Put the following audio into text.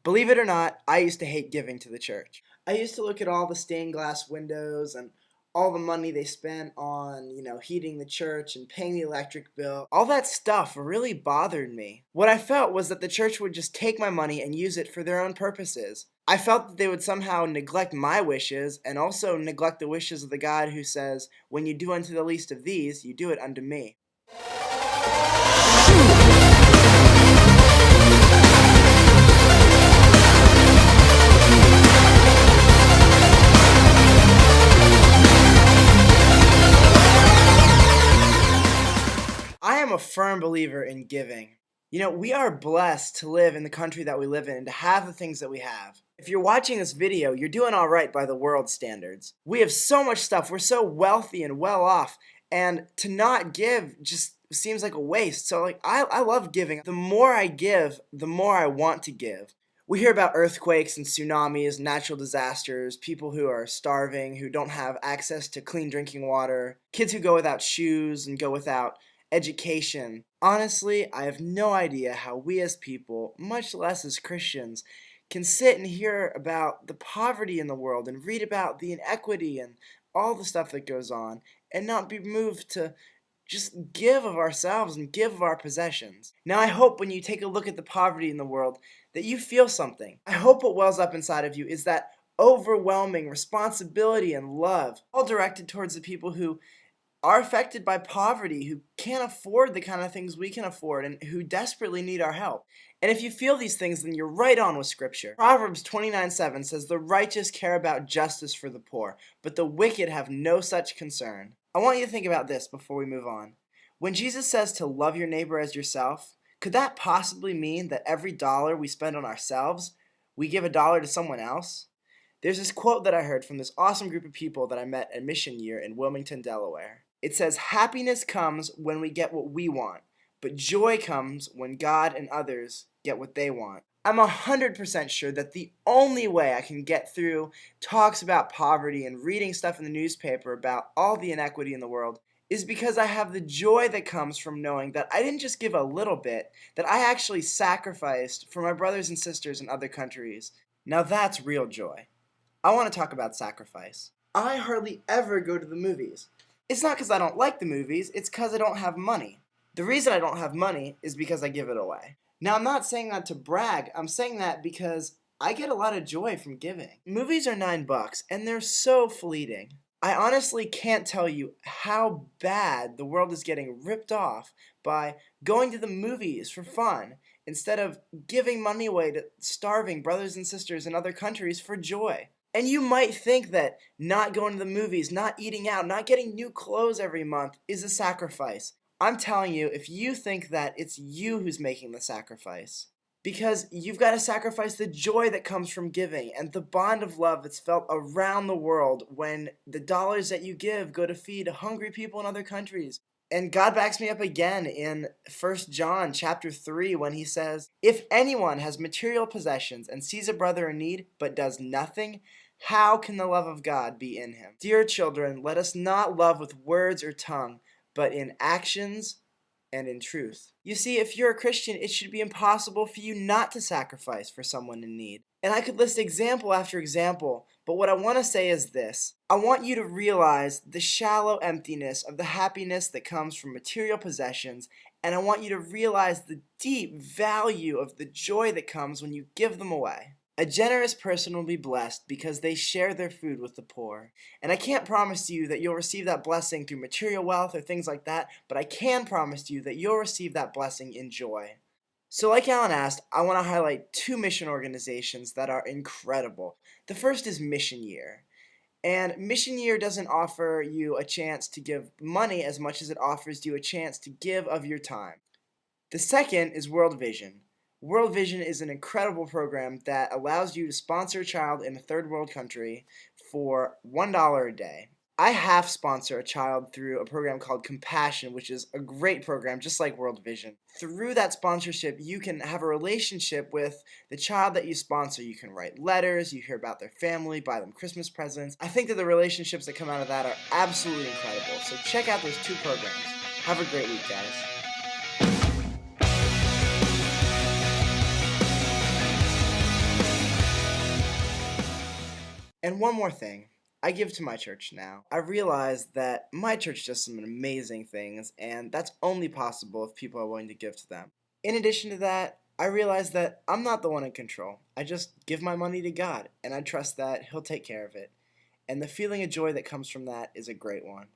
Believe it or not, I used to hate giving to the church. I used to look at all the stained glass windows and all the money they spent on, heating the church and paying the electric bill. All that stuff really bothered me. What I felt was that the church would just take my money and use it for their own purposes. I felt that they would somehow neglect my wishes and also neglect the wishes of the God who says, "When you do unto the least of these, you do it unto me." I am a firm believer in giving. We are blessed to live in the country that we live in and to have the things that we have. If you're watching this video, you're doing all right by the world standards. We have so much stuff. We're so wealthy and well off. And to not give just seems like a waste. So I love giving. The more I give, the more I want to give. We hear about earthquakes and tsunamis, natural disasters, people who are starving, who don't have access to clean drinking water, kids who go without shoes and go without education. Honestly, I have no idea how we as people, much less as Christians, can sit and hear about the poverty in the world and read about the inequity and all the stuff that goes on and not be moved to just give of ourselves and give of our possessions. Now I hope when you take a look at the poverty in the world that you feel something. I hope what wells up inside of you is that overwhelming responsibility and love, all directed towards the people who are affected by poverty, who can't afford the kind of things we can afford, and who desperately need our help. And if you feel these things, then you're right on with Scripture. Proverbs 29:7 says, "The righteous care about justice for the poor, but the wicked have no such concern." I want you to think about this before we move on. When Jesus says to love your neighbor as yourself, could that possibly mean that every dollar we spend on ourselves, we give a dollar to someone else? There's this quote that I heard from this awesome group of people that I met at Mission Year in Wilmington, Delaware. It says, "Happiness comes when we get what we want, but joy comes when God and others get what they want." I'm 100% sure that the only way I can get through talks about poverty and reading stuff in the newspaper about all the inequity in the world is because I have the joy that comes from knowing that I didn't just give a little bit, that I actually sacrificed for my brothers and sisters in other countries. Now that's real joy. I want to talk about sacrifice. I hardly ever go to the movies. It's not because I don't like the movies, it's because I don't have money. The reason I don't have money is because I give it away. Now, I'm not saying that to brag, I'm saying that because I get a lot of joy from giving. Movies are $9 and they're so fleeting. I honestly can't tell you how bad the world is getting ripped off by going to the movies for fun instead of giving money away to starving brothers and sisters in other countries for joy. And you might think that not going to the movies, not eating out, not getting new clothes every month is a sacrifice. I'm telling you, if you think that, it's you who's making the sacrifice. Because you've got to sacrifice the joy that comes from giving and the bond of love that's felt around the world when the dollars that you give go to feed hungry people in other countries. And God backs me up again in 1 John chapter 3 when he says, "If anyone has material possessions and sees a brother in need but does nothing, how can the love of God be in him?" Dear children, let us not love with words or tongue, but in actions and in truth. You see, if you're a Christian, it should be impossible for you not to sacrifice for someone in need. And I could list example after example, but what I want to say is this. I want you to realize the shallow emptiness of the happiness that comes from material possessions, and I want you to realize the deep value of the joy that comes when you give them away. A generous person will be blessed because they share their food with the poor. And I can't promise you that you'll receive that blessing through material wealth or things like that, but I can promise you that you'll receive that blessing in joy. So like Alan asked, I want to highlight two mission organizations that are incredible. The first is Mission Year. And Mission Year doesn't offer you a chance to give money as much as it offers you a chance to give of your time. The second is World Vision. World Vision is an incredible program that allows you to sponsor a child in a third world country for $1 a day. I half sponsor a child through a program called Compassion, which is a great program just like World Vision. Through that sponsorship, you can have a relationship with the child that you sponsor. You can write letters, you hear about their family, buy them Christmas presents. I think that the relationships that come out of that are absolutely incredible. So check out those two programs. Have a great week, guys. And one more thing. I give to my church now. I realize that my church does some amazing things, and that's only possible if people are willing to give to them. In addition to that, I realize that I'm not the one in control. I just give my money to God, and I trust that He'll take care of it. And the feeling of joy that comes from that is a great one.